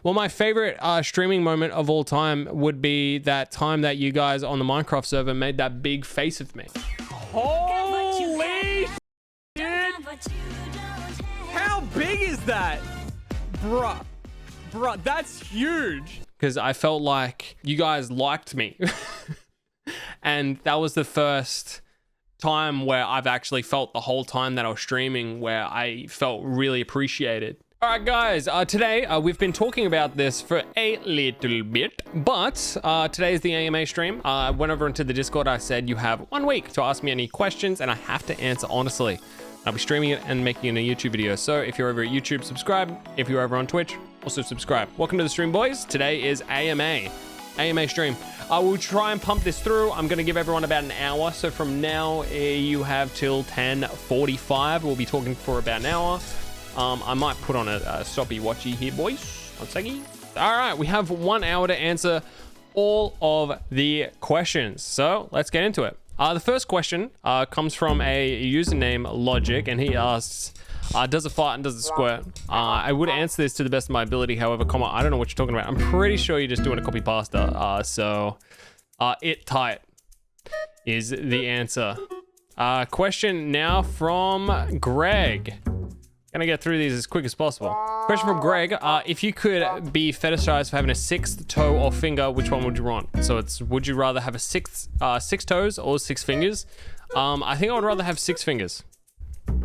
Well, my favorite streaming moment of all time would be that time that you guys on the Minecraft server made that big face of me. Holy shit! How big is that? Bruh, that's huge. Because I felt like you guys liked me. And that was the first time where I've actually felt the whole time that I was streaming where I felt really appreciated. All right, guys, today we've been talking about this for a little bit, but today is the AMA stream. I went over into the Discord. I said you have 1 week to ask me any questions and I have to answer honestly. I'll be streaming it and making it a YouTube video. So if you're over at YouTube, subscribe. If you're over on Twitch, also subscribe. Welcome to the stream, boys. Today is AMA stream. I will try and pump this through. I'm going to give everyone about an hour. So from now, you have till 10:45. We'll be talking for about an hour. I might put on a stoppy watchy here, boys. 1 second. All right, we have 1 hour to answer all of the questions. So let's get into it. The first question comes from a username Logic, and he asks, does it fart and does it squirt? I would answer this to the best of my ability. However, I don't know what you're talking about. I'm pretty sure you're just doing a copy pasta. It tight is the answer. Question now from Greg. Gonna get through these as quick as possible. Question from Greg. If you could be fetishized for having a 6th toe or finger, which one would you want? So it's, would you rather have a 6 toes or 6 fingers? I think I would rather have 6 fingers. You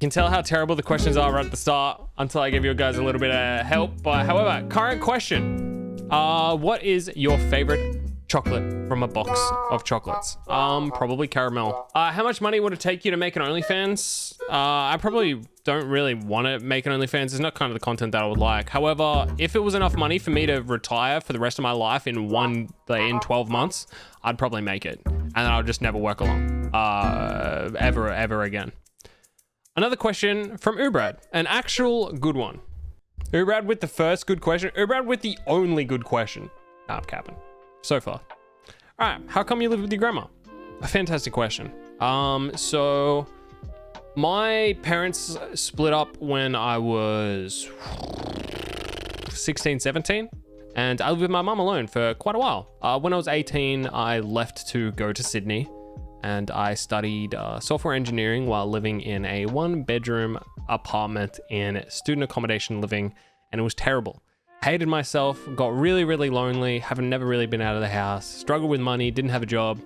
can tell how terrible the questions are right at the start until I give you guys a little bit of help. But however, current question. What is your favorite chocolate from a box of chocolates? Probably caramel. How much money would it take you to make an OnlyFans? I probably don't really want to make an OnlyFans. It's not kind of the content that I would like. However, if it was enough money for me to retire for the rest of my life in 12 months, I'd probably make it. And then I'll just never work along, ever again. Another question from Ubrad, an actual good one. Ubrad with the first good question. Ubrad with the only good question. Nah, I'm capping. So far. All right, how come you live with your grandma? A fantastic question. So my parents split up when I was 16, 17, and I lived with my mum alone for quite a while. When I was 18, I left to go to Sydney, and I studied software engineering while living in a 1-bedroom apartment in student accommodation living, and it was terrible. Hated myself, got really, really lonely, haven't never really been out of the house, struggled with money, didn't have a job,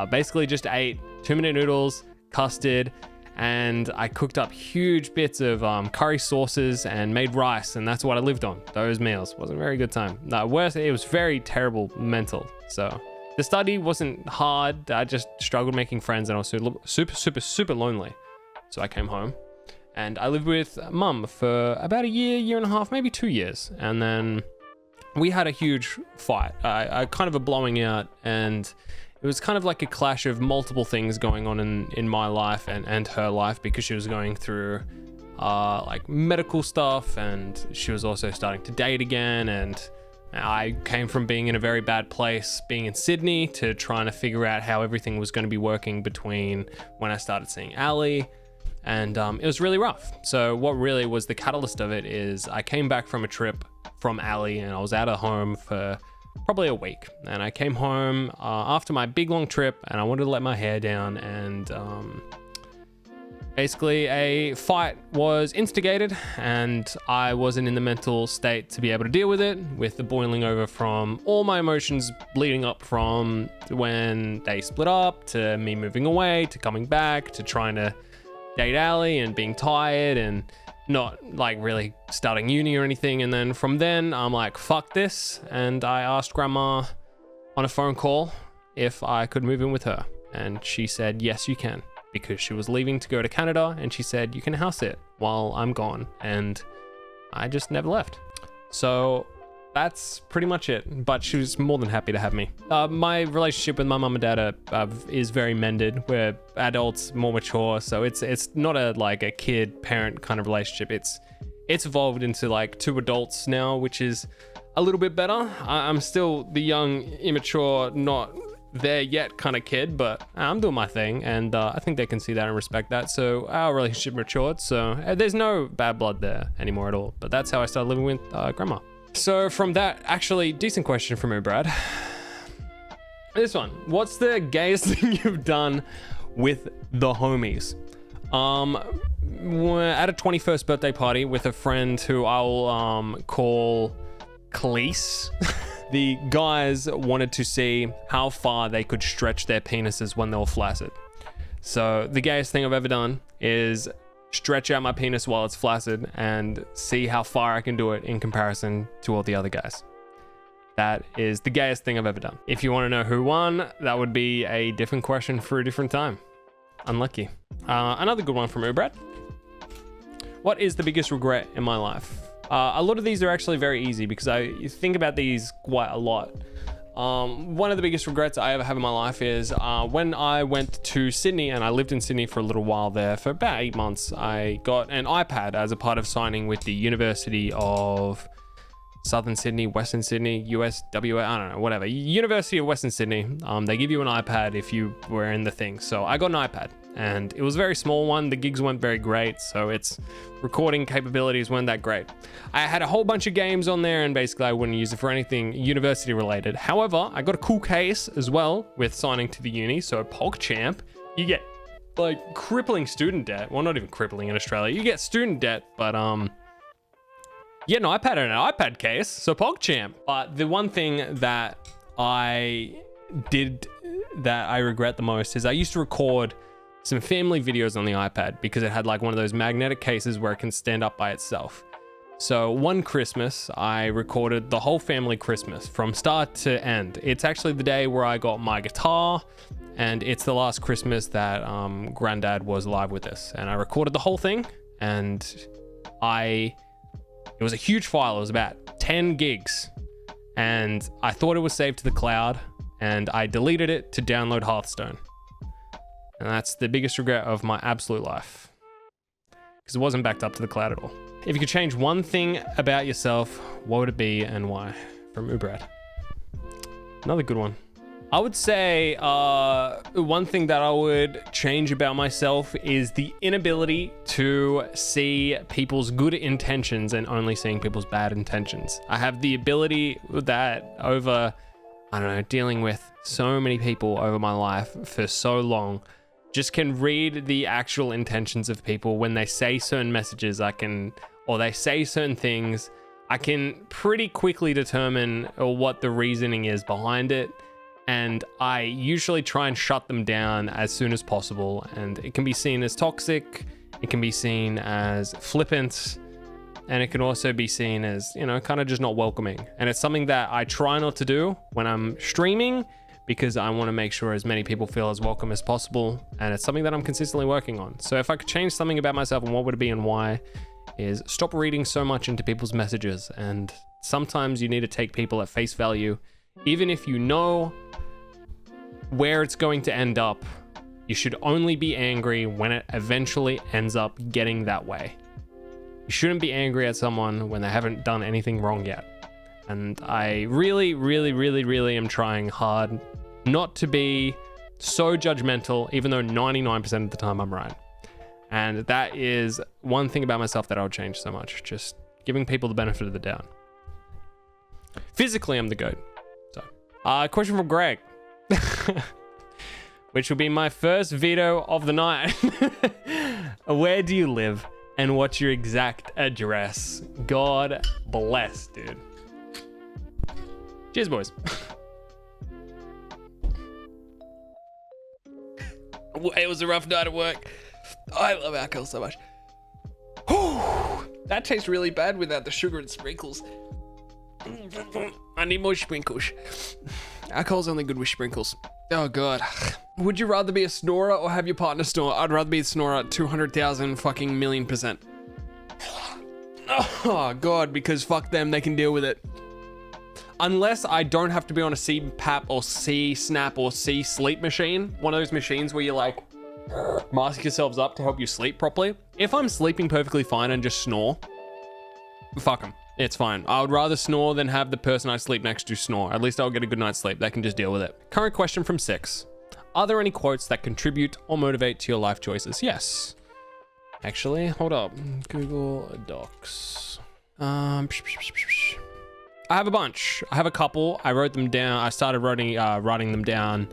basically just ate 2-minute noodles, custard, and I cooked up huge bits of curry sauces and made rice, and that's what I lived on. Those meals. Wasn't a very good time. No, worse, it was very terrible mental. So the study wasn't hard, I just struggled making friends and I was super lonely. So I came home. And I lived with mum for about a year and a half, maybe 2 years. And then we had a huge fight, kind of a blowing out. And it was kind of like a clash of multiple things going on in my life and her life, because she was going through like medical stuff, and she was also starting to date again. And I came from being in a very bad place, being in Sydney, to trying to figure out how everything was going to be working between when I started seeing Ali. And it was really rough. So what really was the catalyst of it is I came back from a trip from Ali, and I was out of home for probably a week. And I came home after my big long trip, and I wanted to let my hair down, and basically a fight was instigated, and I wasn't in the mental state to be able to deal with it, with the boiling over from all my emotions leading up from when they split up, to me moving away, to coming back, to trying to date Ali and being tired and not like really starting uni or anything. And then from then I'm like, fuck this. And I asked grandma on a phone call if I could move in with her. And she said, yes, you can, because she was leaving to go to Canada. And she said, you can house sit while I'm gone. And I just never left. So that's pretty much it. But she was more than happy to have me. My relationship with my mum and dad is very mended. We're adults, more mature, so it's not like a kid parent kind of relationship. It's evolved into like 2 adults now, which is a little bit better. I'm still the young, immature, not there yet kind of kid, but I'm doing my thing, and I think they can see that and respect that. So our relationship matured, so there's no bad blood there anymore at all. But that's how I started living with grandma. So from that, actually, decent question from you, Brad. This one, what's the gayest thing you've done with the homies? We're at a 21st birthday party with a friend who I'll call Khalees. The guys wanted to see how far they could stretch their penises when they were flaccid. So the gayest thing I've ever done is stretch out my penis while it's flaccid and see how far I can do it in comparison to all the other guys. That is the gayest thing I've ever done. If you want to know who won, that would be a different question for a different time. Unlucky. Another good one from Brad. What is the biggest regret in my life? A lot of these are actually very easy because I think about these quite a lot. One of the biggest regrets I ever have in my life is when I went to Sydney, and I lived in Sydney for a little while there. For about 8 months, I got an iPad as a part of signing with the University of Southern Sydney, Western Sydney, USWA, I don't know, whatever. University of Western Sydney. They give you an iPad if you were in the thing. So I got an iPad, and it was a very small one. The gigs weren't very great, so its recording capabilities weren't that great. I had a whole bunch of games on there, and basically I wouldn't use it for anything university related. However, I got a cool case as well with signing to the uni. So PogChamp, you get like crippling student debt. Well, not even crippling in Australia. You get student debt, but you get an iPad and an iPad case, so PogChamp. But the one thing that I did that I regret the most is I used to record some family videos on the iPad because it had like one of those magnetic cases where it can stand up by itself. So one Christmas, I recorded the whole family Christmas from start to end. It's actually the day where I got my guitar, and it's the last Christmas that Granddad was alive with us. And I recorded the whole thing, and it was a huge file. It was about 10 gigs, and I thought it was saved to the cloud, and I deleted it to download Hearthstone. And that's the biggest regret of my absolute life, because it wasn't backed up to the cloud at all. If you could change one thing about yourself, what would it be and why? From Ubrad. Another good one. I would say one thing that I would change about myself is the inability to see people's good intentions and only seeing people's bad intentions. I have the ability that over, I don't know, dealing with so many people over my life for so long, just can read the actual intentions of people when they say certain messages. Or they say certain things, I can pretty quickly determine what the reasoning is behind it. And I usually try and shut them down as soon as possible. And it can be seen as toxic, it can be seen as flippant, and it can also be seen as, you know, kind of just not welcoming. And it's something that I try not to do when I'm streaming, because I want to make sure as many people feel as welcome as possible. And it's something that I'm consistently working on. So if I could change something about myself, and what would it be and why, is stop reading so much into people's messages. And sometimes you need to take people at face value. Even if you know where it's going to end up, you should only be angry when it eventually ends up getting that way. You shouldn't be angry at someone when they haven't done anything wrong yet. And I really, really, really, really am trying hard not to be so judgmental, even though 99% of the time I'm right. And that is one thing about myself that I would change so much. Just giving people the benefit of the doubt. Physically, I'm the GOAT. So, question from Greg. Which will be my first veto of the night. Where do you live and what's your exact address? God bless, dude. Cheers, boys. It was a rough night at work. I love alcohol so much. That tastes really bad without the sugar and sprinkles. I need more sprinkles. Alcohol's only good with sprinkles. Oh god. Would you rather be a snorer or have your partner snore? I'd rather be a snorer 200,000 fucking million%. Oh god, because fuck them, they can deal with it. Unless I don't have to be on a CPAP or C-SNAP or C-sleep machine. One of those machines where you like mask yourselves up to help you sleep properly. If I'm sleeping perfectly fine and just snore, fuck them. It's fine. I would rather snore than have the person I sleep next to snore. At least I'll get a good night's sleep. They can just deal with it. Current question from 6. Are there any quotes that contribute or motivate to your life choices? Yes. Actually, hold up. Google Docs. I have a bunch. I have a couple. I wrote them down. I started writing them down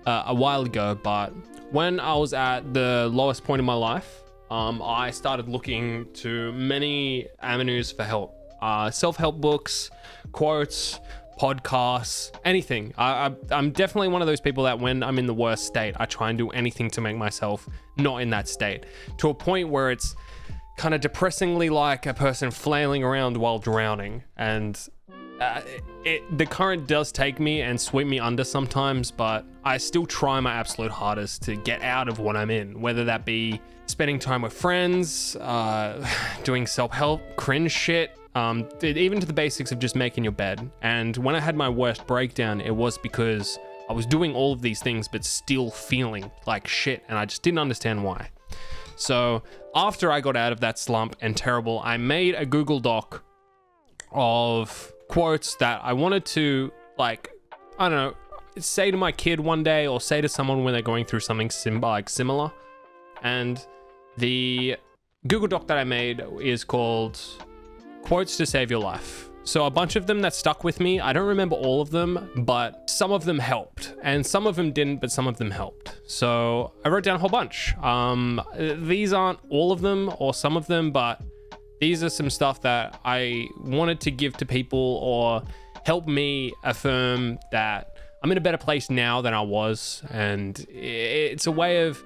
a while ago, but when I was at the lowest point in my life, I started looking to many avenues for help. Self-help books, quotes, podcasts, anything. I'm definitely one of those people that when I'm in the worst state, I try and do anything to make myself not in that state, to a point where it's kind of depressingly like a person flailing around while drowning. And the current does take me and sweep me under sometimes, but I still try my absolute hardest to get out of what I'm in, whether that be spending time with friends, doing self-help, cringe shit, even to the basics of just making your bed. And when I had my worst breakdown, it was because I was doing all of these things but still feeling like shit, and I just didn't understand why. So after I got out of that slump and terrible, I made a Google Doc of quotes that I wanted to, like, I don't know, say to my kid one day, or say to someone when they're going through something similar. And the Google Doc that I made is called Quotes to Save Your Life. So a bunch of them that stuck with me. I don't remember all of them, but some of them helped, and some of them didn't, but some of them helped. So I wrote down a whole bunch. These aren't all of them or some of them, but these are some stuff that I wanted to give to people or help me affirm that I'm in a better place now than I was. And it's a way of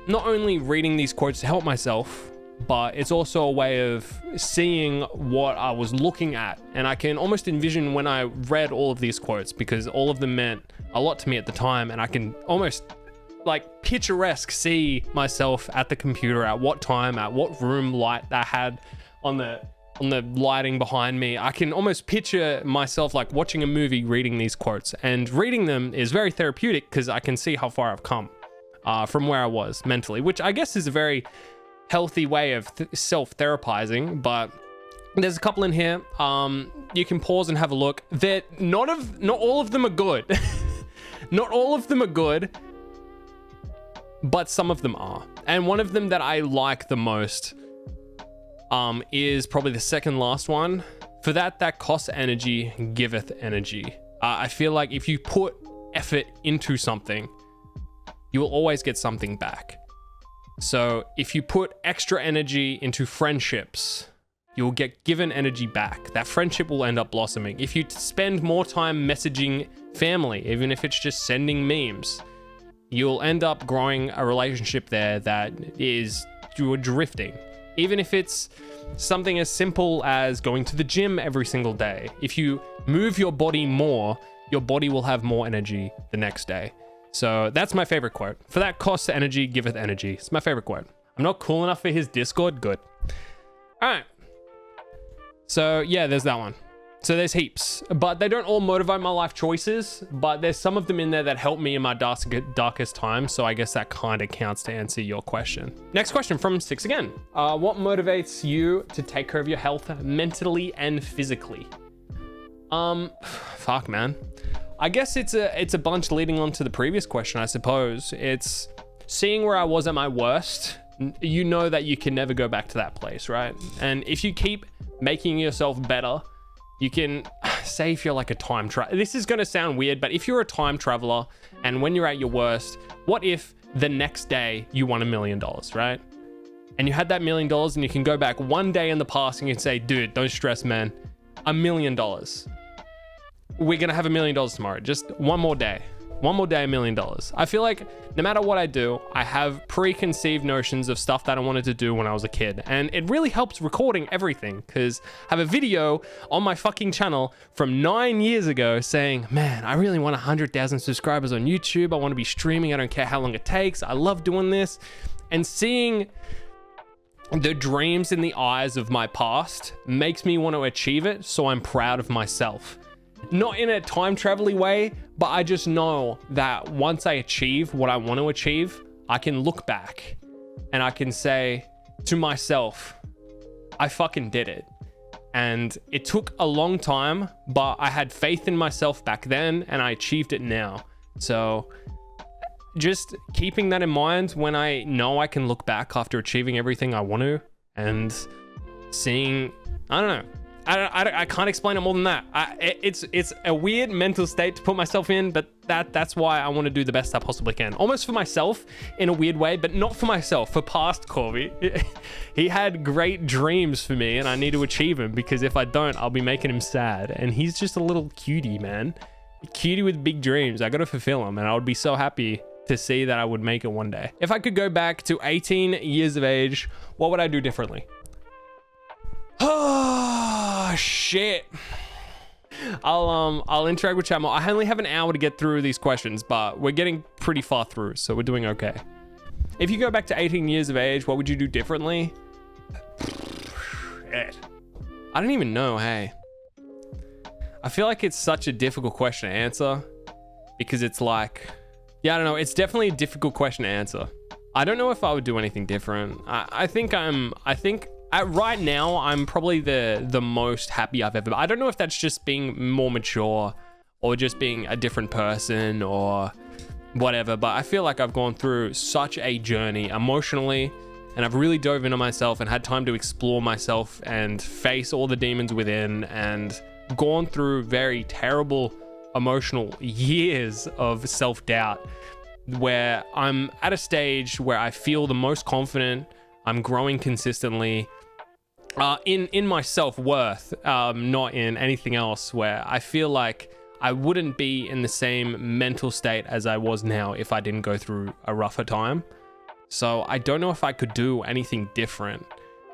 not only reading these quotes to help myself, but it's also a way of seeing what I was looking at. And I can almost envision when I read all of these quotes, because all of them meant a lot to me at the time. And I can almost like picturesque see myself at the computer, at what time, at what room light that had on the lighting behind me. I can almost picture myself like watching a movie, reading these quotes, and reading them is very therapeutic because I can see how far I've come from where I was mentally, which I guess is a very healthy way of self-therapizing. But there's a couple in here. You can pause and have a look. Not all of them are good. Not all of them are good, but some of them are. And one of them that I like the most is probably the second last one. For that costs energy, giveth energy. I feel like if you put effort into something, you will always get something back. So if you put extra energy into friendships, you will get given energy back. That friendship will end up blossoming. If you spend more time messaging family, even if it's just sending memes, you'll end up growing a relationship there that is, you're drifting. Even if it's something as simple as going to the gym every single day. If you move your body more, your body will have more energy the next day. So that's my favorite quote. For that cost energy, giveth energy. It's my favorite quote. I'm not cool enough for his Discord? Good. All right. So yeah, there's that one. So there's heaps, but they don't all motivate my life choices, but there's some of them in there that help me in my darkest times. So I guess that kind of counts to answer your question. Next question from Six again. What motivates you to take care of your health mentally and physically? Fuck, man. I guess it's a bunch leading on to the previous question, I suppose. It's seeing where I was at my worst. You know that you can never go back to that place, right? And if you keep making yourself better, you can say if you're like a time traveler. This is going to sound weird, but if you're a time traveler and when you're at your worst, what if the next day you won $1 million, right? And you had that $1 million and you can go back one day in the past and you can say, dude, don't stress, man. $1 million. We're going to have $1 million tomorrow. Just one more day. One more day, $1 million. I feel like no matter what I do, I have preconceived notions of stuff that I wanted to do when I was a kid. And it really helps recording everything, because I have a video on my fucking channel from 9 years ago saying, man, I really want 100,000 subscribers on YouTube. I want to be streaming. I don't care how long it takes. I love doing this. And seeing the dreams in the eyes of my past makes me want to achieve it. So I'm proud of myself. Not in a time travel-y way, but I just know that once I achieve what I want to achieve, I can look back and I can say to myself, I fucking did it. And it took a long time, but I had faith in myself back then and I achieved it now. So just keeping that in mind when I know I can look back after achieving everything I want to, and seeing, I don't know. I can't explain it more than that. It's a weird mental state to put myself in, but that's why I want to do the best I possibly can. Almost for myself in a weird way, but not for myself, for past Corvy. He had great dreams for me and I need to achieve them, because if I don't, I'll be making him sad. And he's just a little cutie, man. A cutie with big dreams. I got to fulfill them, and I would be so happy to see that I would make it one day. If I could go back to 18 years of age, what would I do differently? Oh, shit. I'll interact with chat more. I only have an hour to get through these questions, but we're getting pretty far through, so we're doing okay. If you go back to 18 years of age, what would you do differently? Shit. I don't even know, hey. I feel like it's such a difficult question to answer, because it's like, yeah, I don't know. It's definitely a difficult question to answer. I don't know if I would do anything different. I think right now, I'm probably the most happy I've ever been. I don't know if that's just being more mature or just being a different person or whatever, but I feel like I've gone through such a journey emotionally, and I've really dove into myself and had time to explore myself and face all the demons within, and gone through very terrible emotional years of self-doubt, where I'm at a stage where I feel the most confident. I'm growing consistently in my self-worth, not in anything else, where I feel like I wouldn't be in the same mental state as I was now if I didn't go through a rougher time. So I don't know if I could do anything different,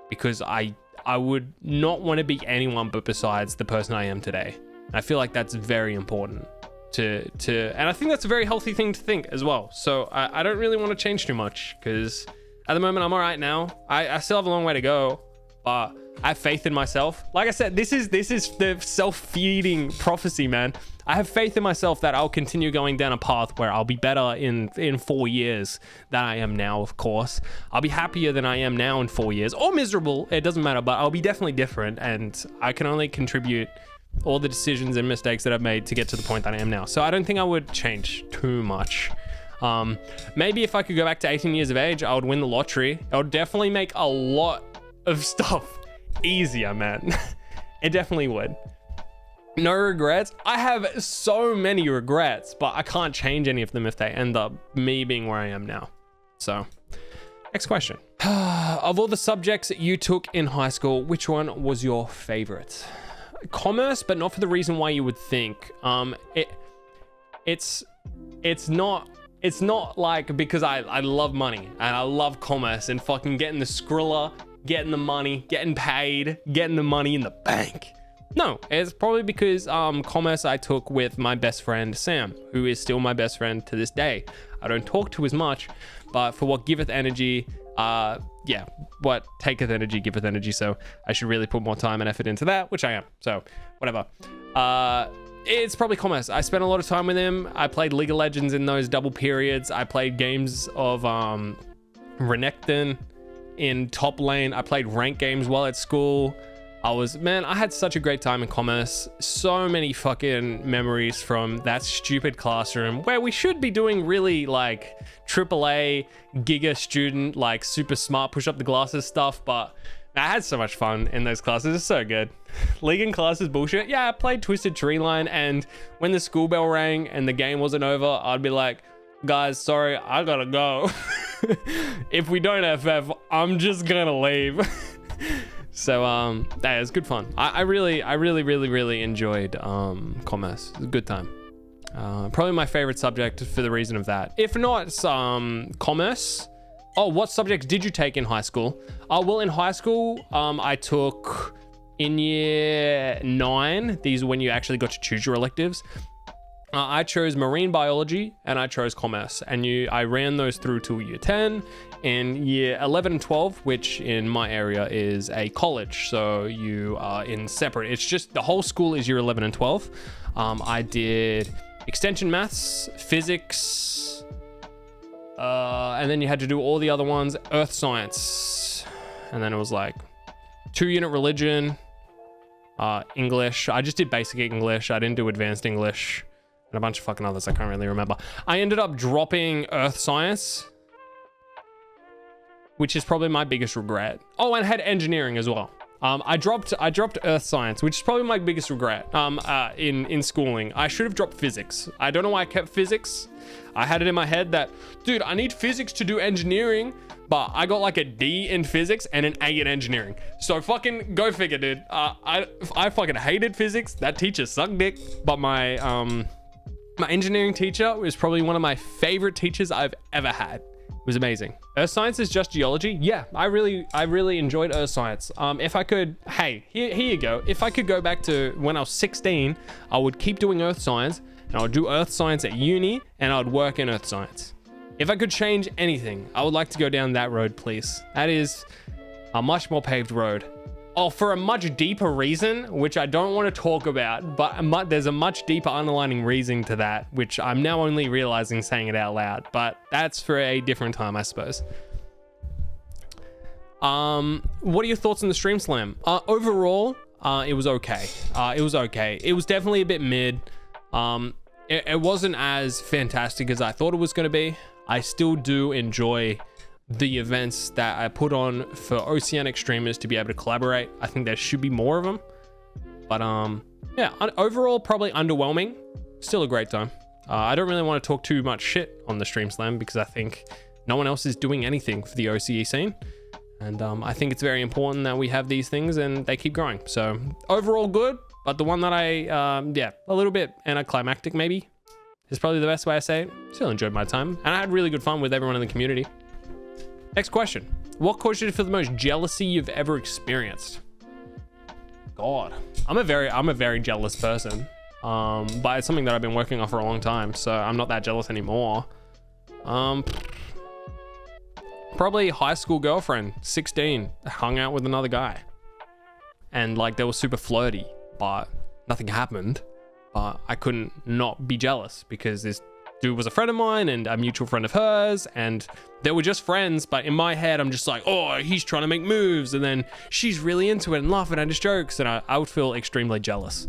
because I would not want to be anyone but besides the person I am today. I feel like that's very important and I think that's a very healthy thing to think as well. So I don't really want to change too much, because at the moment I'm all right now. I still have a long way to go, but I have faith in myself. Like I said, this is the self-feeding prophecy, man. I have faith in myself that I'll continue going down a path where I'll be better in 4 years than I am now, of course. I'll be happier than I am now in 4 years, or miserable. It doesn't matter, but I'll be definitely different, and I can only contribute all the decisions and mistakes that I've made to get to the point that I am now. So I don't think I would change too much. Maybe if I could go back to 18 years of age, I would win the lottery. I would definitely make a lot of stuff easier, man. It definitely would. No regrets. I have so many regrets, but I can't change any of them if they end up me being where I am now. So, next question. Of all the subjects you took in high school, which one was your favorite? Commerce, but not for the reason why you would think. It's not like because I love money and I love commerce and fucking getting the skrilla, getting the money, getting paid, getting the money in the bank. No, it's probably because commerce I took with my best friend Sam, who is still my best friend to this day. I don't talk to as much, but for what giveth energy, what taketh energy giveth energy. So I should really put more time and effort into that, which I am. So whatever. It's probably commerce. I spent a lot of time with him. I played League of Legends in those double periods. I played games of Renekton in top lane. I played ranked games while at school. I had such a great time in commerce. So many fucking memories from that stupid classroom where we should be doing really like AAA giga student, like super smart, push up the glasses stuff. But I had so much fun in those classes. It's so good. League in class is bullshit. Yeah, I played Twisted Treeline, and when the school bell rang and the game wasn't over, I'd be like, guys, sorry, I gotta go. If we don't FF, I'm just gonna leave. So that was good fun. I really enjoyed commerce. It was a good time. Probably my favorite subject for the reason of that. If not commerce. Oh, what subjects did you take in high school? Well, in high school, I took in year 9. These are when you actually got to choose your electives. I chose marine biology and I chose commerce, and I ran those through till year 10. In year 11 and 12, which in my area is a college, so you are in separate. It's just the whole school is year 11 and 12. I did extension maths, physics, and then you had to do all the other ones, earth science, and then it was like 2-unit religion, English. I just did basic English. I didn't do advanced English, and a bunch of fucking others I can't really remember. I ended up dropping earth science, which is probably my biggest regret. Oh, and I had engineering as well. I dropped earth science, which is probably my biggest regret in schooling. I should have dropped physics. I don't know why I kept physics. I had it in my head that, dude, I need physics to do engineering, but I got like a D in physics and an A in engineering. So fucking go figure, dude. I fucking hated physics. That teacher sucked dick. But my engineering teacher was probably one of my favorite teachers I've ever had. It was amazing. Earth science is just geology. Yeah, I really enjoyed earth science. If I could, hey, here you go. If I could go back to when I was 16, I would keep doing earth science, and I would do earth science at uni, and I would work in earth science. If I could change anything, I would like to go down that road, please. That is a much more paved road. Oh, for a much deeper reason, which I don't want to talk about, but there's a much deeper underlying reason to that, which I'm now only realizing saying it out loud, but that's for a different time, I suppose. What are your thoughts on the Stream Slam? Overall, it was okay. It was okay. It was definitely a bit mid. It wasn't as fantastic as I thought it was going to be. I still do enjoy the events that I put on for Oceanic streamers to be able to collaborate. I think there should be more of them. But yeah, overall, probably underwhelming. Still a great time. I don't really want to talk too much shit on the Stream Slam because I think no one else is doing anything for the OCE scene. And I think it's very important that we have these things and they keep growing. So overall good, but the one that yeah, a little bit anticlimactic maybe is probably the best way I say it. Still enjoyed my time. And I had really good fun with everyone in the community. Next question. What caused you to feel the most jealousy you've ever experienced? God, I'm a very jealous person. But it's something that I've been working on for a long time, so I'm not that jealous anymore. Probably high school girlfriend, 16, hung out with another guy. And like they were super flirty, but nothing happened. But I couldn't not be jealous because this dude was a friend of mine and a mutual friend of hers, and they were just friends. But in my head, I'm just like, oh, he's trying to make moves, and then she's really into it and laughing at his jokes, and I would feel extremely jealous.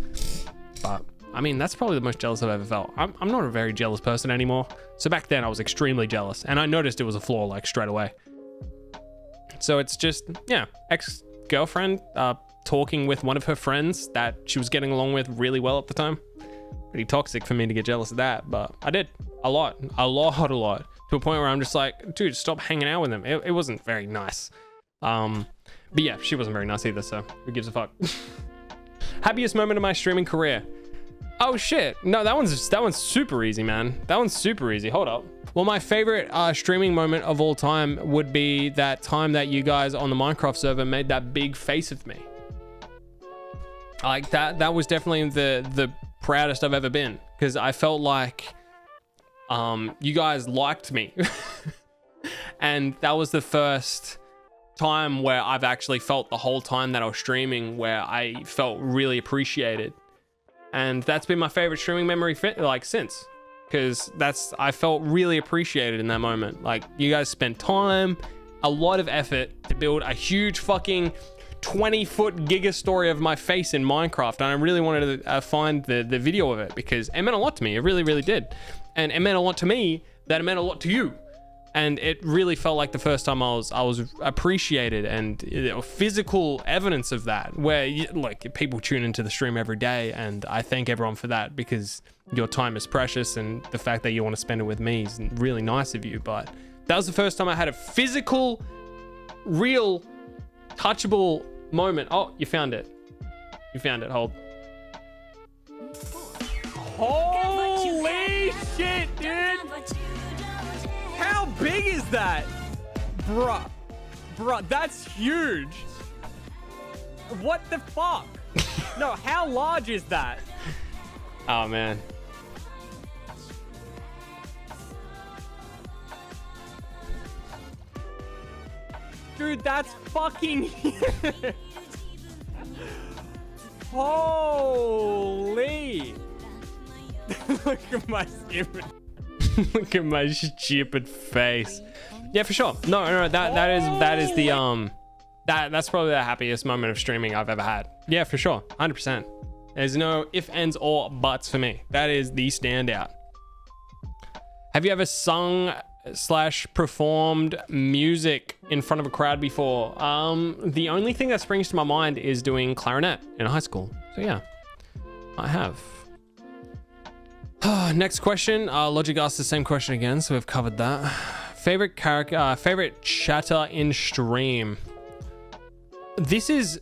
But I mean, that's probably the most jealous I've ever felt. I'm not a very jealous person anymore. So back then I was extremely jealous, and I noticed it was a flaw like straight away. So it's just, yeah, ex-girlfriend talking with one of her friends that she was getting along with really well at the time. Pretty toxic for me to get jealous of that, but I did a lot, to a point where I'm just like, dude, stop hanging out with him. It wasn't very nice. But yeah, she wasn't very nice either, so who gives a fuck? Happiest moment of my streaming career. Oh shit, no, that one's super easy, man. That one's super easy. Hold up. Well, my favorite streaming moment of all time would be that time that you guys on the Minecraft server made that big face of me. Like that was definitely the proudest I've ever been, because I felt like you guys liked me. And that was the first time where I've actually felt the whole time that I was streaming where I felt really appreciated. And that's been my favorite streaming memory since, because I felt really appreciated in that moment. Like, you guys spent time, a lot of effort to build a huge fucking 20-foot giga story of my face in Minecraft, and I really wanted to find the video of it because it meant a lot to me. It really, really did. And it meant a lot to me that it meant a lot to you. And it really felt like the first time I was appreciated, and physical evidence of that, where like people tune into the stream every day, and I thank everyone for that, because your time is precious, and the fact that you want to spend it with me is really nice of you. But that was the first time I had a physical, real, touchable moment. Oh, you found it. You found it. Hold. Holy shit, dude. How big is that? Bruh, that's huge. What the fuck? No, how large is that? Oh, man. Dude, that's fucking huge. Holy. Look at my stupid... Look at my stupid face. Yeah, for sure. No, that is the that's probably the happiest moment of streaming I've ever had. Yeah, for sure. 100%. There's no ifs, ands, or buts for me. That is the standout. Have you ever sung slash performed music in front of a crowd before? The only thing that springs to my mind is doing clarinet in high school. So yeah, I have. Next question. Logic asked the same question again, so we've covered that. Favorite character, favorite chatter in stream. This is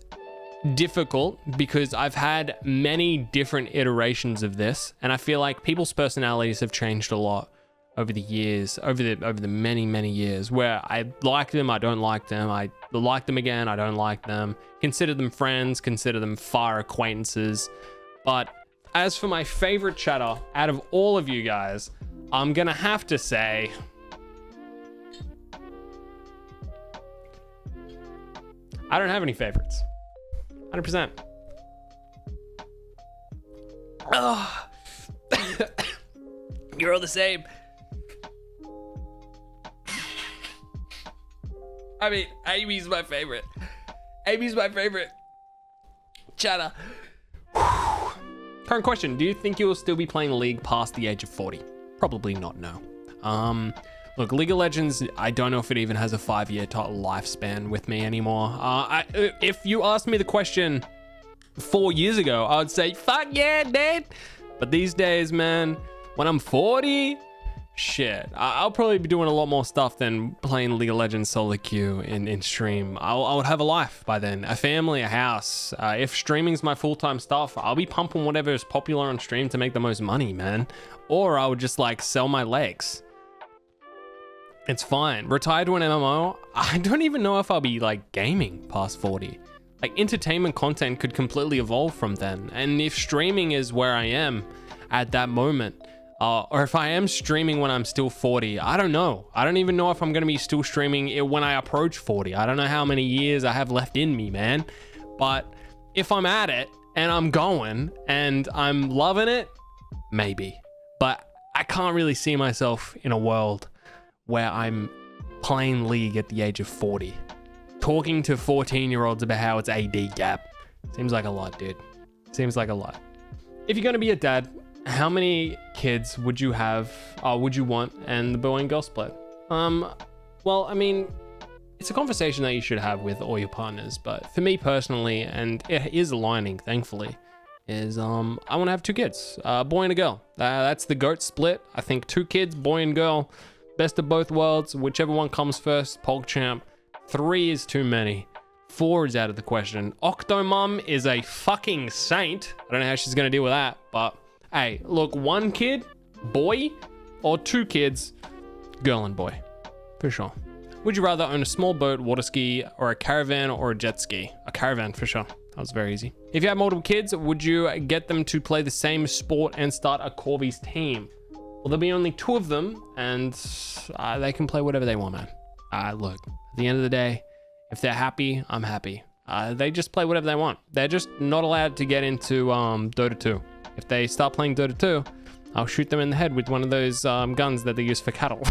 difficult because I've had many different iterations of this, and I feel like people's personalities have changed a lot over the years, over the many years, where I like them, I don't like them, I like them again, I don't like them, consider them friends, consider them far acquaintances. But as for my favorite chatter out of all of you guys, I'm gonna have to say I don't have any favorites. 100%. Oh. You're all the same. I mean, Amy's my favorite. Amy's my favorite chatter. Current question. Do you think you will still be playing League past the age of 40? Probably not, no. Look, League of Legends, I don't know if it even has a 5-year lifespan with me anymore. If you asked me the question 4 years ago, I would say, fuck yeah, dude. But these days, man, when I'm 40, shit, I'll probably be doing a lot more stuff than playing League of Legends solo queue in stream. I would have a life by then, a family, a house. If streaming's my full-time stuff, I'll be pumping whatever is popular on stream to make the most money, man. Or I would just like sell my legs. It's fine. Retired to an MMO, I don't even know if I'll be like gaming past 40. Like entertainment content could completely evolve from then. And if streaming is where I am at that moment, or if I am streaming when I'm still 40, I don't know. I don't even know if I'm going to be still streaming when I approach 40. I don't know how many years I have left in me, man. But if I'm at it and I'm going and I'm loving it, maybe. But I can't really see myself in a world where I'm playing League at the age of 40. Talking to 14-year-olds about how it's AD gap. Seems like a lot, dude. Seems like a lot. If you're going to be a dad, how many kids would you have, would you want, and the boy and girl split? Well, I mean, it's a conversation that you should have with all your partners, but for me personally, and it is aligning, thankfully, is I want to have 2 kids, a boy and a girl. That's the GOAT split. I think 2 kids, boy and girl, best of both worlds, whichever one comes first, PogChamp. 3 is too many. 4 is out of the question. Octomum is a fucking saint. I don't know how she's gonna deal with that, but hey, look, 1 kid, boy, or 2 kids, girl and boy, for sure. Would you rather own a small boat, water ski, or a caravan or a jet ski? A caravan, for sure. That was very easy. If you had multiple kids, would you get them to play the same sport and start a Corvy's team? Well, there'll be only 2 of them, and they can play whatever they want, man. Look, at the end of the day, if they're happy, I'm happy. They just play whatever they want. They're just not allowed to get into Dota 2. If they start playing Dota 2, I'll shoot them in the head with one of those guns that they use for cattle.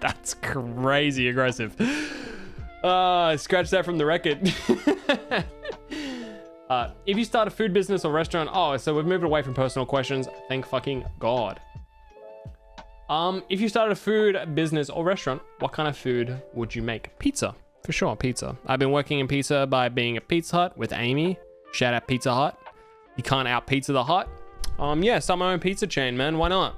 That's crazy aggressive. Scratch that from the record. If you start a food business or restaurant, so we've moved away from personal questions. Thank fucking God. If you started a food business or restaurant, what kind of food would you make? Pizza, for sure, pizza. I've been working in pizza by being at Pizza Hut with Amy. Shout out Pizza Hut. You can't out pizza the hut. Yeah, start my own pizza chain, man. Why not?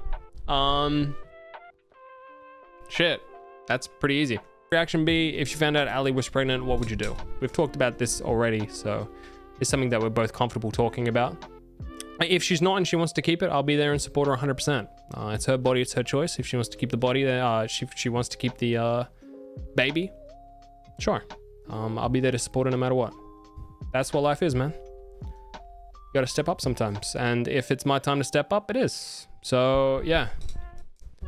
Shit, that's pretty easy. Reaction B, if you found out Ali was pregnant, what would you do? We've talked about this already, so it's something that we're both comfortable talking about. If she's not and she wants to keep it, I'll be there and support her 100%. It's her body, it's her choice. If she wants to keep the body, she wants to keep the baby, sure. I'll be there to support her no matter what. That's what life is, man. You gotta step up sometimes. And if it's my time to step up, it is. So yeah,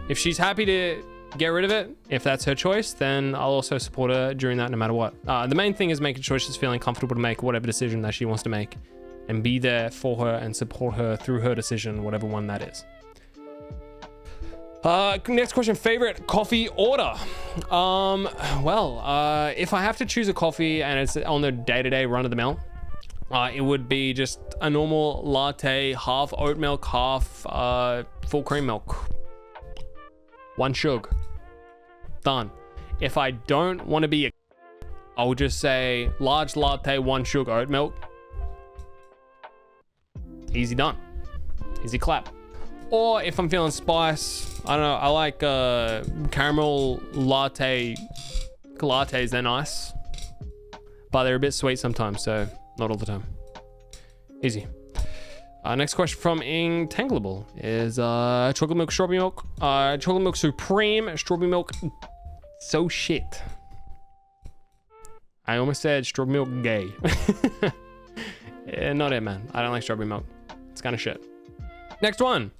if she's happy to get rid of it, if that's her choice, then I'll also support her during that no matter what. The main thing is making sure she's feeling comfortable to make whatever decision that she wants to make, and be there for her and support her through her decision, whatever one that is. Next question, favorite coffee order? If I have to choose a coffee and it's on the day-to-day run-of-the-mill, it would be just a normal latte, half oat milk, half full cream milk. 1 shug. Done. If I don't want to be a, I'll just say large latte, 1 sugar, oat milk. Easy done. Easy clap. Or if I'm feeling spice, I don't know, I like caramel latte. Lattes, they're nice, but they're a bit sweet sometimes, so not all the time. Easy. Next question from Entangleable is chocolate milk, strawberry milk, chocolate milk supreme, strawberry milk, so shit. I almost said strawberry milk gay. Yeah, not it, man. I don't like strawberry milk. It's kind of shit. Next one.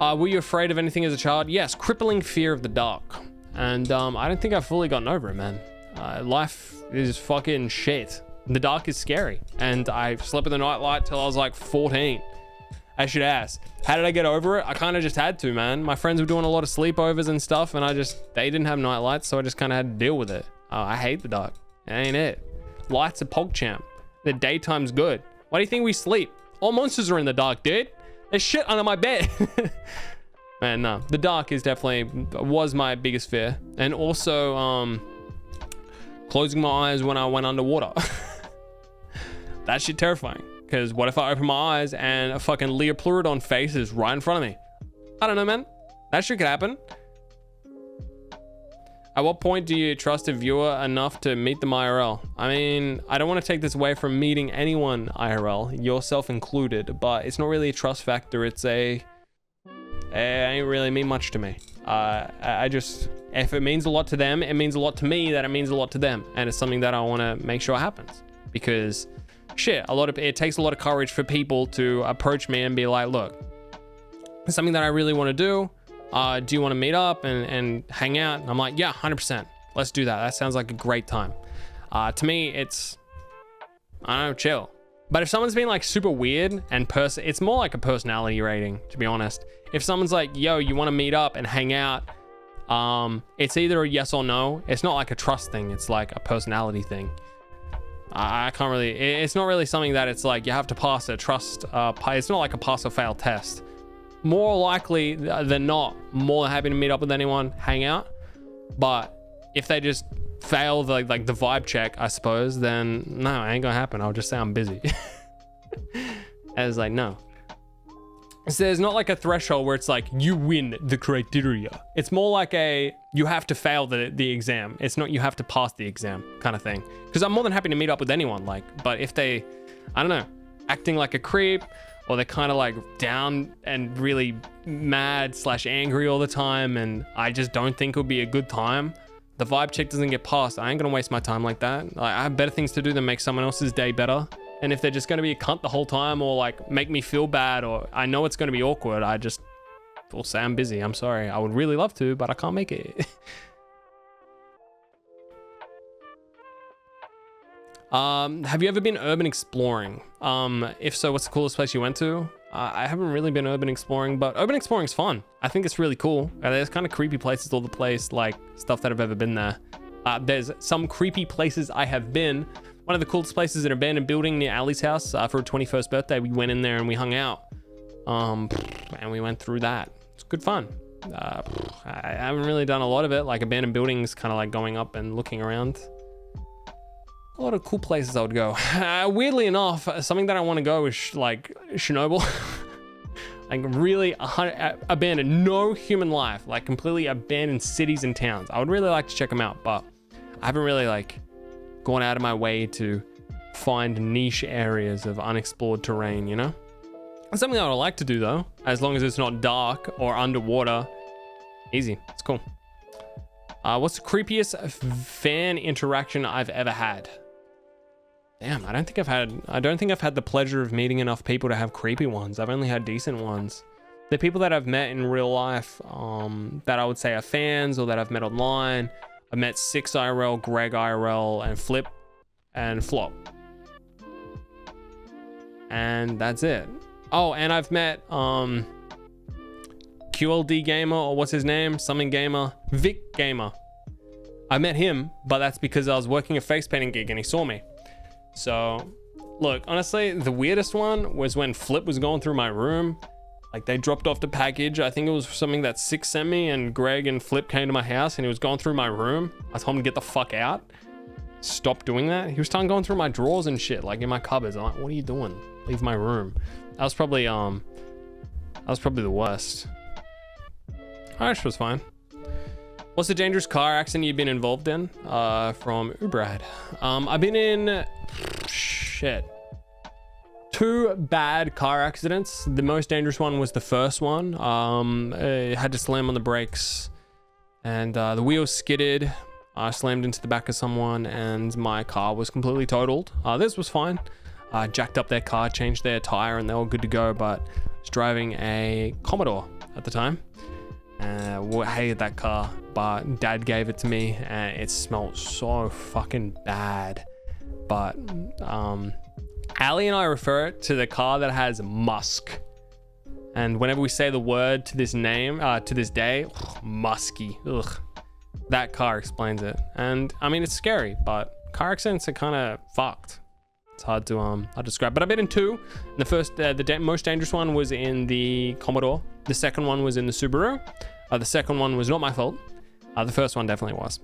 Were you afraid of anything as a child? Yes, crippling fear of the dark. And I don't think I've fully gotten over it, man. Life is fucking shit. The dark is scary. And I slept with a nightlight till I was like 14. I should ask, how did I get over it? I kind of just had to, man. My friends were doing a lot of sleepovers and stuff, and they didn't have nightlights, so I just kind of had to deal with it. I hate the dark. It ain't it. Lights are PogChamp. The daytime's good. Why do you think we sleep? All monsters are in the dark, dude. There's shit under my bed. Man, no. The dark was my biggest fear. And also, closing my eyes when I went underwater. That shit terrifying. Because what if I open my eyes and a fucking Leopleurodon face is right in front of me? I don't know, man. That shit could happen. At what point do you trust a viewer enough to meet them IRL? I mean, I don't want to take this away from meeting anyone IRL, yourself included, but it's not really a trust factor. It ain't really mean much to me. If it means a lot to them, it means a lot to me that it means a lot to them. And it's something that I want to make sure happens. Because shit, it takes a lot of courage for people to approach me and be like, look, it's something that I really want to do. Do you want to meet up and hang out? And I'm like, yeah, 100%. Let's do that. That sounds like a great time. To me, it's, I don't know, chill. But if someone's being like super weird and it's more like a personality rating, to be honest. If someone's like, yo, you want to meet up and hang out, it's either a yes or no. It's not like a trust thing. It's like a personality thing. I can't really, it's not really something that it's like you have to pass a trust. It's not like a pass or fail test. More likely than not, more than happy to meet up with anyone, hang out. But if they just fail the vibe check, I suppose, then no, it ain't gonna happen. I'll just say I'm busy. As like, no. So there's not like a threshold where it's like you win the criteria. It's more like you have to fail the exam. It's not you have to pass the exam kind of thing. Because I'm more than happy to meet up with anyone. But if they, I don't know, acting like a creep, or they're kind of like down and really mad / angry all the time, and I just don't think it would be a good time. The vibe check doesn't get passed. I ain't gonna waste my time like that. I have better things to do than make someone else's day better. And if they're just gonna be a cunt the whole time, or like make me feel bad, or I know it's gonna be awkward, I just will say I'm busy. I'm sorry. I would really love to, but I can't make it. Have you ever been urban exploring? If so, what's the coolest place you went to? I haven't really been urban exploring, but urban exploring is fun. I think it's really cool. There's kind of creepy places all the place, like stuff that I've ever been there. There's some creepy places I have been. One of the coolest places, an abandoned building near Ali's house. For her 21st birthday, we went in there and we hung out. And we went through that. It's good fun. I haven't really done a lot of it, like abandoned buildings, kind of like going up and looking around. A lot of cool places I would go. Weirdly enough, something that I want to go is like Chernobyl. Like really abandoned, no human life, like completely abandoned cities and towns. I would really like to check them out, but I haven't really like gone out of my way to find niche areas of unexplored terrain, you know? It's something I would like to do though, as long as it's not dark or underwater. Easy, it's cool. What's the creepiest fan interaction I've ever had? Damn, I don't think I've had the pleasure of meeting enough people to have creepy ones. I've only had decent ones. The people that I've met in real life, that I would say are fans or that I've met online, I've met 6 IRL, Greg IRL, and Flip and Flop. And that's it. Oh, and I've met QLD Gamer, or what's his name? Something Gamer. Vic Gamer. I met him, but that's because I was working a face painting gig and he saw me. So, look, honestly, the weirdest one was when Flip was going through my room Like they dropped off the package. I think it was something that Six sent me, and Greg and Flip came to my house and he was going through my room. I told him to get the fuck out. Stop doing that. He was starting going through my drawers and shit, like in my cupboards. I'm like, what are you doing? Leave my room. That was probably the worst. Irish was fine. What's the dangerous car accident you've been involved in? From Ubrad. I've been in shit. 2 bad car accidents. The most dangerous one was the first one. I had to slam on the brakes and the wheels skidded. I slammed into the back of someone and my car was completely totaled. This was fine. I jacked up their car, changed their tire, and they were good to go, but I was driving a Commodore at the time. Hated that car, but Dad gave it to me and it smelled so fucking bad. But Ali and I refer to the car that has musk, and whenever we say the word to this name, to this day, musky, ugh, that car explains it. And I mean, it's scary, but car accidents are kind of fucked. It's hard to describe, but I've been in 2. The first, most dangerous one was in the Commodore. The second one was in the Subaru. The second one was not my fault. The first one definitely was.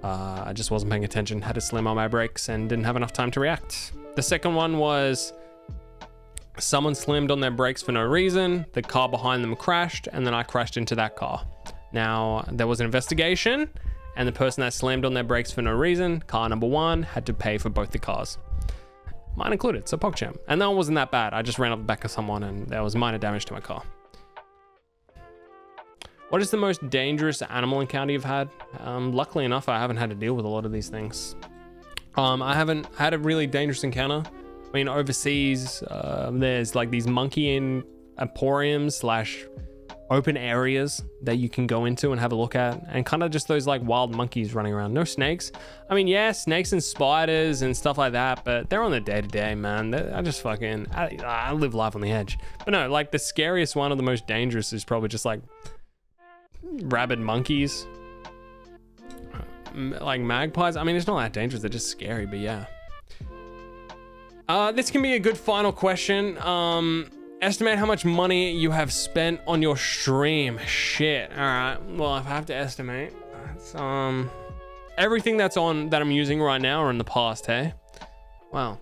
I just wasn't paying attention, had to slam on my brakes and didn't have enough time to react. The second one was someone slammed on their brakes for no reason. The car behind them crashed, and then I crashed into that car. Now, there was an investigation, and the person that slammed on their brakes for no reason, car number 1, had to pay for both the cars. Mine included, so PogChamp. And that one wasn't that bad. I just ran up the back of someone and there was minor damage to my car. What is the most dangerous animal encounter you've had? Luckily enough, I haven't had to deal with a lot of these things. I haven't had a really dangerous encounter. I mean, overseas, there's like these monkey emporiums / open areas that you can go into and have a look at, and kind of just those like wild monkeys running around. No snakes. I mean, yeah, snakes and spiders and stuff like that, but they're on the day-to-day, man. I just fucking, I live life on the edge. But no, like the scariest one or the most dangerous is probably just like rabid monkeys, like magpies. I mean, it's not that dangerous, they're just scary, but yeah. This can be a good final question. Estimate how much money you have spent on your stream. Shit. All right. Well, if I have to estimate, that's everything that I'm using right now or in the past. Hey. Wow.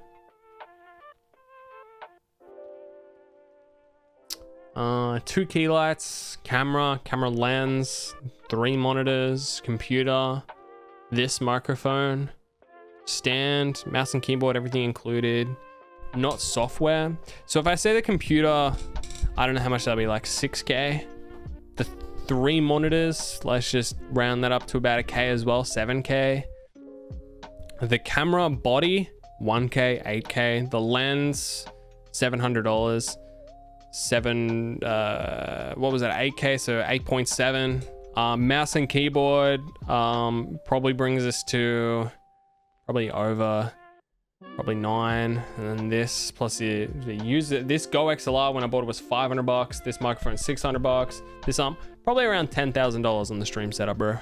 2 key lights, camera lens, 3 monitors, computer, this microphone, stand, mouse and keyboard, everything included. Not software. So if I say the computer, I don't know how much that'll be, like 6K. The 3 monitors, let's just round that up to about 1K as well, 7K. The camera body, 1K, 8K. The lens, $700. What was that? 8K, so 8.7. Mouse and keyboard, probably brings us to probably 9, and then this plus the user, this Go XLR when I bought it was $500. This microphone $600. This probably around $10,000 on the stream setup, bro.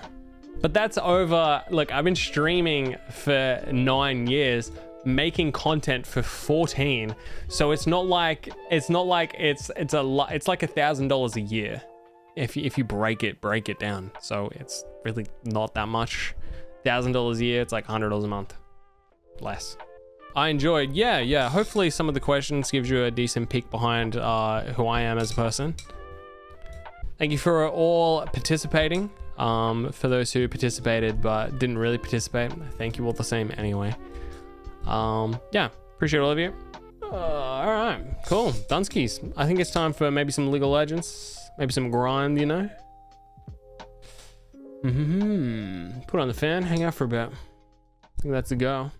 But that's over. Look, I've been streaming for 9 years, making content for 14. So it's not like it's like $1,000 a year if you break it down. So it's really not that much. $1,000 a year, it's like $100 a month, less. I enjoyed, yeah. Hopefully some of the questions gives you a decent peek behind who I am as a person. Thank you for all participating. For those who participated but didn't really participate, thank you all the same anyway. Yeah, appreciate all of you. All right, cool. Dunskies. I think it's time for maybe some League of Legends, maybe some grind, you know? Put on the fan, hang out for a bit. I think that's a go.